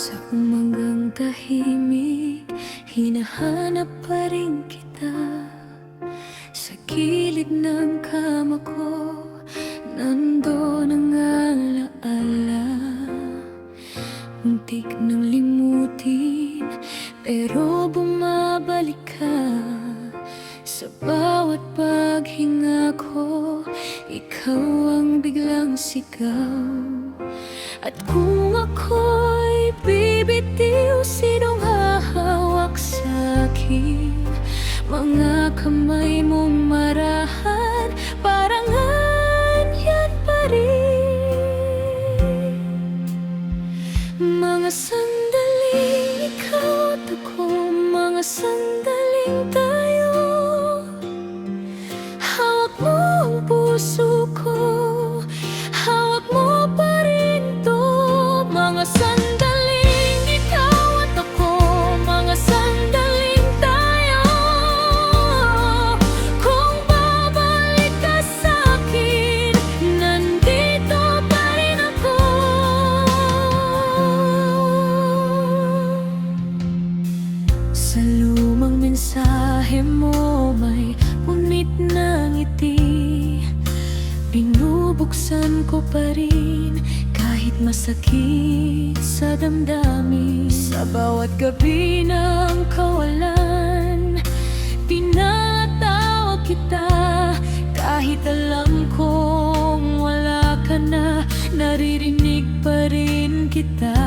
Sa umagang tahimik, hinahanap pa rin kita. Sa gilid ng kama ko, nandoon ang alaala. Muntik nang limutin, pero bumabalik ka. Sa bawat paghinga ko, ikaw ang biglang sigaw. At kung ako'y bibitiw, sinong hahawak sa'kin? Mga kamay mong marahan, parang andyan pa rin. Mga sandaling ikaw at ako, mga sandaling tayo. Hawak mo ang puso ko, hawak mo pa rin to. Mga sandaling ikaw at ako, mga sandaling tayo. Kung babalik ka sa'kin, nandito pa rin ako. Sa lumang mensahe mo may punit na ngiti. Binubuksan ko pa rin kahit masakit sa damdamin. Sa bawat gabi ng kawalan, tinatawag kita. Kahit alam kong wala ka na, naririnig pa rin kita.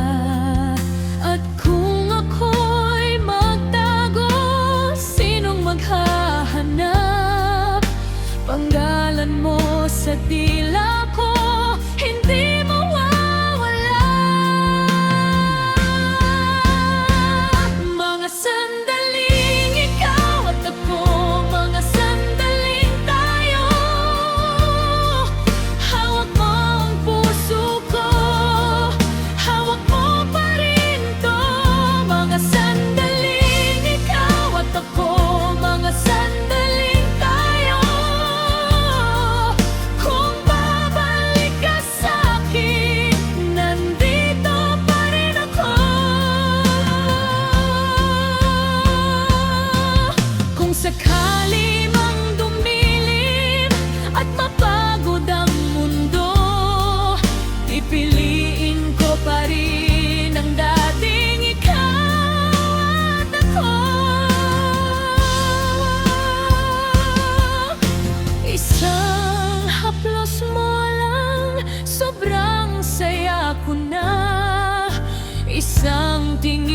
At kung ako'y magtago, sinong maghahanap? Panggalan mo sa dila ko, hindi mawawala. Mga sandaling ikaw at ako, mga sandaling tayo. Hawak mo ang puso ko, hawak mo pa rin to. Mga sandaling ikaw at ako, mga sandaling tayo. Kung babalik ka sa'kin, nandito pa rin ako. Kung sakali mang dumilim at mapagod ang mundo, pipiliin ko pa rin ang dating ikaw at ako. Isang haplos mo lang, sobrang saya ko na. Isang tingin